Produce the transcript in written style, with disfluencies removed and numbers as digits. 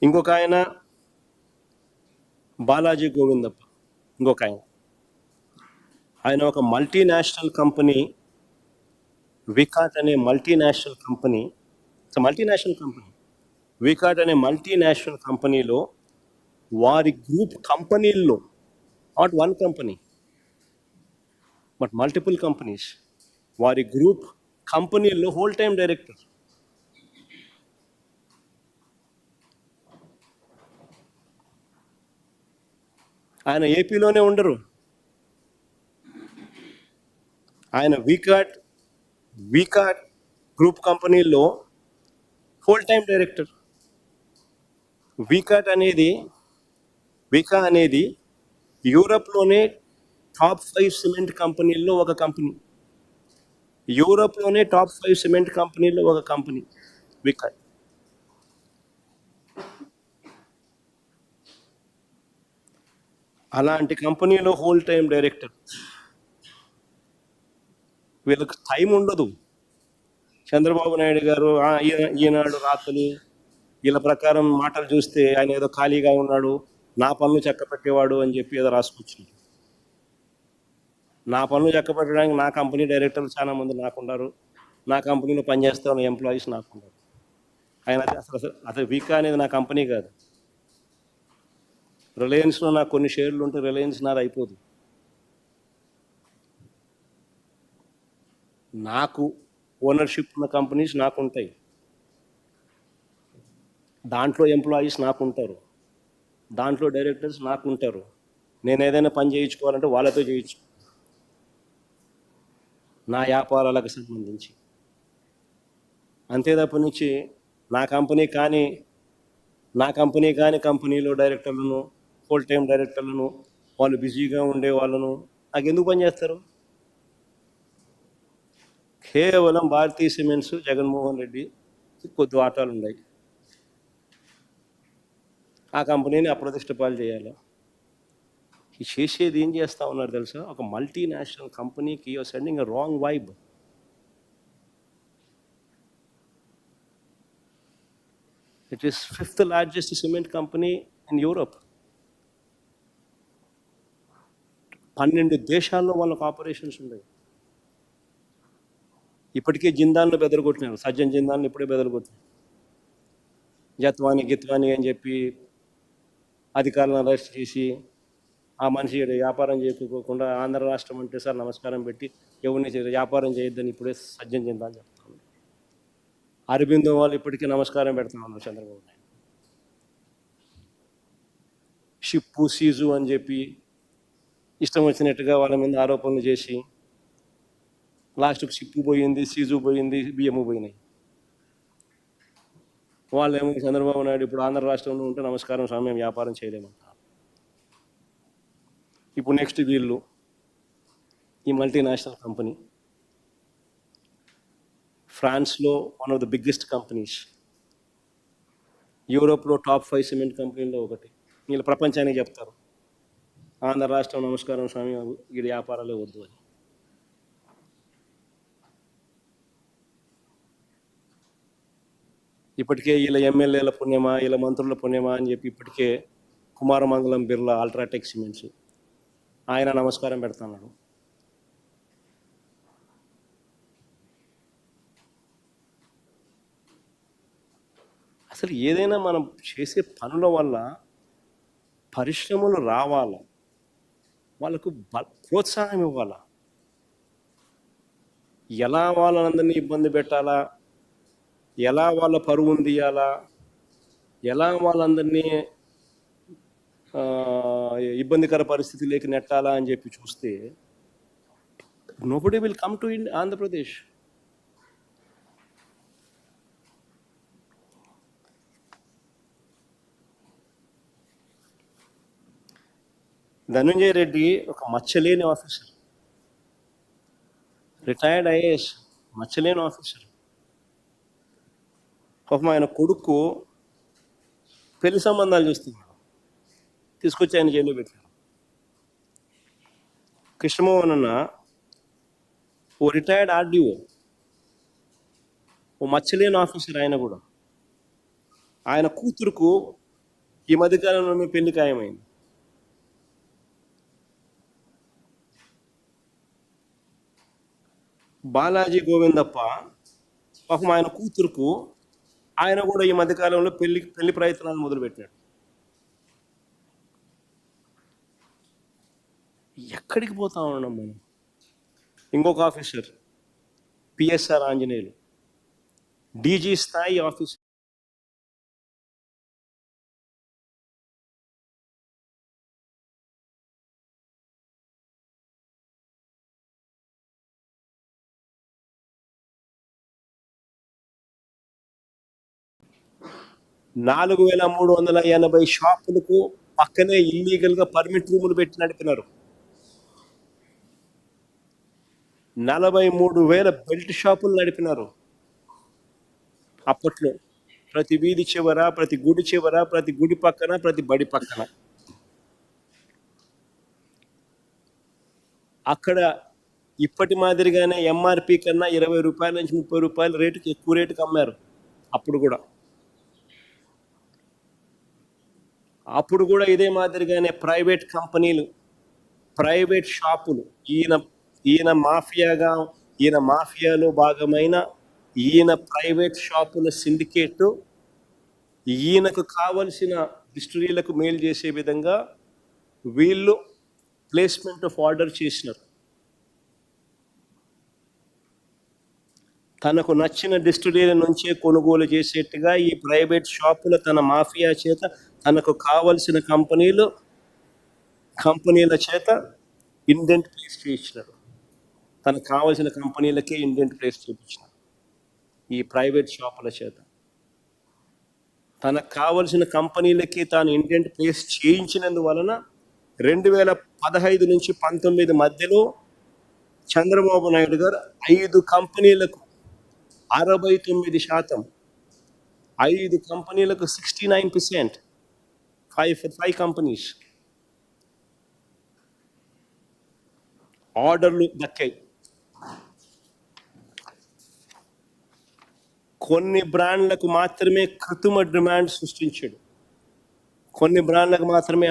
ఇంకొక ఆయన బాలాజీ గోవిందప్ప, ఇంకొక ఆయన ఒక మల్టీనేషనల్ కంపెనీ, వికాట్ అనే మల్టీనేషనల్ కంపెనీ, మల్టీనేషనల్ కంపెనీ, వికాట్ అనే మల్టీనేషనల్ కంపెనీలో వారి గ్రూప్ కంపెనీల్లో, not one company but multiple companies, వారి గ్రూప్ కంపెనీల్లో హోల్ టైమ్ డైరెక్టర్. ఆయన ఏపీలోనే ఉండరు. ఆయన వికాట్ గ్రూప్ కంపెనీల్లో హోల్ టైమ్ డైరెక్టర్. వికా అనేది యూరప్లోనే టాప్ 5 సిమెంట్ కంపెనీల్లో ఒక కంపెనీ. యూరప్లోనే టాప్ 5 సిమెంట్ కంపెనీల్లో ఒక కంపెనీ వికాట్. అలాంటి కంపెనీలో హోల్ టైమ్ డైరెక్టర్. వీళ్ళకి టైం ఉండదు. చంద్రబాబు నాయుడు గారు ఈనాడు రాత్రులు వీళ్ళ ప్రకారం మాటలు చూస్తే ఆయన ఏదో ఖాళీగా ఉన్నాడు, నా పనులు చక్కపెట్టేవాడు అని చెప్పి ఏదో రాసుకొచ్చింది. నా పనులు చక్కపెట్టడానికి నా కంపెనీ డైరెక్టర్లు చాలా మంది నాకున్నారు, నా కంపెనీలో పనిచేస్తున్న ఎంప్లాయీస్ నాకున్నారు. ఆయన అసలు వికా అనేది నా కంపెనీ కాదు. రిలయన్స్లో నాకు కొన్ని షేర్లు ఉంటే రిలయన్స్ నాది అయిపోదు. నాకు ఓనర్షిప్ ఉన్న కంపెనీస్ నాకు ఉంటాయి, దాంట్లో ఎంప్లాయీస్ నాకు ఉంటారు, దాంట్లో డైరెక్టర్స్ నాకు ఉంటారు. నేను ఏదైనా పని చేయించుకోవాలంటే వాళ్ళతో చేయించు, నా వ్యాపారాలకు సంబంధించి. అంతే తప్ప నుంచి నా కంపెనీ కానీ కంపెనీలో డైరెక్టర్లను, ఫుల్ టైం డైరెక్టర్లను, వాళ్ళు బిజీగా ఉండే వాళ్ళను నాకు ఎందుకు పనిచేస్తారు? కేవలం భారతీయ సిమెంట్స్, జగన్మోహన్ రెడ్డి కొద్ది వాటాలు ఉన్నాయి, ఆ కంపెనీని అప్రతిష్ట పాలు చేయాలి. చేసేది ఏం చేస్తూ ఉన్నారు తెలుసా? ఒక మల్టీనేషనల్ కంపెనీకి you're sending a wrong vibe. It is 5th largest cement company in Europe. 12 దేశాల్లో వాళ్ళకు ఆపరేషన్స్ ఉన్నాయి. ఇప్పటికే జిందాల్ను బెదరగొట్టినారు, సజ్జన్ జిందాల్ని ఇప్పుడే బెదరగొట్టినారు. గిత్వాని అని చెప్పి అధికారులను అరెస్ట్ చేసి ఆ మనిషి వ్యాపారం చేయకపోకుండా ఆంధ్ర రాష్ట్రం అంటే సార్ నమస్కారం పెట్టి ఎవరిని వ్యాపారం చేయొద్దని ఇప్పుడే సజ్జన్ జిందాల్ చెప్తాను. అరబిందో వాళ్ళు ఇప్పటికీ నమస్కారం పెడతా ఉన్నారు చంద్రబాబు నాయుడు. షిప్పు సీజు అని చెప్పి ఇష్టం వచ్చినట్టుగా వాళ్ళ మీద ఆరోపణలు చేసి లాస్ట్కు షిప్పు పోయింది, సీజు పోయింది, బియ్యము పోయినాయి. వాళ్ళేమో చంద్రబాబు నాయుడు ఇప్పుడు ఆంధ్ర రాష్ట్రంలో ఉంటే నమస్కారం స్వామి మేము వ్యాపారం చేయలేమంటారు. ఇప్పుడు నెక్స్ట్ వీళ్ళు ఈ మల్టీనేషనల్ కంపెనీ ఫ్రాన్స్లో one of the biggest companies, యూరోప్లో టాప్ 5 సిమెంట్ కంపెనీల్లో ఒకటి. వీళ్ళు ప్రపంచానికి చెప్తారు ఆంధ్ర రాష్ట్రం నమస్కారం స్వామి వీడి వ్యాపారాలే వద్దు అని. ఇప్పటికే వీళ్ళ ఎమ్మెల్యేల పుణ్యమా, వీళ్ళ మంత్రుల పుణ్యమా అని చెప్పి ఇప్పటికే కుమారమంగళం బిర్లా అల్ట్రాటెక్ సిమెంట్స్ ఆయన నమస్కారం పెడుతున్నాడు. అసలు ఏదైనా మనం చేసే పనుల వల్ల పరిశ్రమలు రావాలా, వాళ్ళకు ప్రోత్సాహం ఇవ్వాలా. ఎలా వాళ్ళందరినీ ఇబ్బంది పెట్టాలా, ఎలా వాళ్ళ పరువును తీయాలా, ఎలా వాళ్ళందరినీ ఇబ్బందికర పరిస్థితిలోకి నెట్టాలా అని చెప్పి చూస్తే nobody will come to Andhra Pradesh. Dhananjaya Reddy ఒక మచ్చలేని ఆఫీసర్, రిటైర్డ్ ఐఏఎస్, మచ్చలేని ఆఫీసర్. పాపం ఆయన కొడుకు పెళ్లి సంబంధాలు చూస్తున్నాడు, తీసుకొచ్చి ఆయన జైల్లో పెట్టారు. కృష్ణమోహన్ అన్న ఓ రిటైర్డ్ ఆర్డీఓ, ఓ మచ్చలేని ఆఫీసర్. ఆయన కూడా ఆయన కూతురుకు ఈ మధ్యకాలంలో మీ పెళ్లి ఖాయమైంది. బాలాజీ గోవిందప్ప పాపం ఆయన కూతురుకు ఆయన కూడా ఈ మధ్యకాలంలో పెళ్లి ప్రయత్నాలు మొదలుపెట్టాడు. ఎక్కడికి పోతా ఉన్నాం మనం? ఇంకొక ఆఫీసర్ పిఎస్ఆర్ ఆంజనేయులు, డీజీ స్థాయి ఆఫీసర్, $4,380 షాపులకు పక్కనే ఇల్లీగల్ గా పర్మిట్ రూములు పెట్టి నడిపినారు. 43,000 బెల్ట్ షాపులు నడిపినారు అప్పట్లో. ప్రతి వీధి చివర, ప్రతి గుడి చివర, ప్రతి గుడి పక్కన, ప్రతి బడి పక్కన. అక్కడ ఇప్పటి మాదిరిగానే ఎంఆర్పి కన్నా ₹20 నుంచి ₹30 రేటుకి ఎక్కువ రేటుకి అమ్మారు అప్పుడు కూడా ఇదే మాదిరిగానే ప్రైవేట్ కంపెనీలు, ప్రైవేట్ షాపులు, ఈయన మాఫియాలో భాగమైన ఈయన ప్రైవేట్ షాపుల సిండికేట్ ఈయనకు కావలసిన డిస్టిలరీలకు మేలు చేసే విధంగా వీళ్ళు ప్లేస్మెంట్ ఆఫ్ ఆర్డర్ చేసినారు. తనకు నచ్చిన డిస్టిలరీ నుంచే కొనుగోలు చేసేట్టుగా ఈ ప్రైవేట్ షాపుల తన మాఫియా చేత తనకు కావలసిన కంపెనీల చేత ఇండెంట్ ప్లేస్ చేయించినారు. తనకు కావలసిన కంపెనీలకే ఇండెంట్ ప్లేస్ చేయించినారు ఈ ప్రైవేట్ షాపుల చేత. తనకు కావలసిన కంపెనీలకి తాను ఇండెంట్ ప్లేస్ చేయించినందువలన 2015 నుంచి 19 మధ్యలో చంద్రబాబు నాయుడు గారు 5 కంపెనీలకు 69%, 5 కంపెనీలకు 69%, 5 కంపెనీస్ ఆర్డర్లు దక్కాయి. కొన్ని బ్రాండ్లకు మాత్రమే కృత్రిమ డిమాండ్ సృష్టించాడు, కొన్ని బ్రాండ్లకు మాత్రమే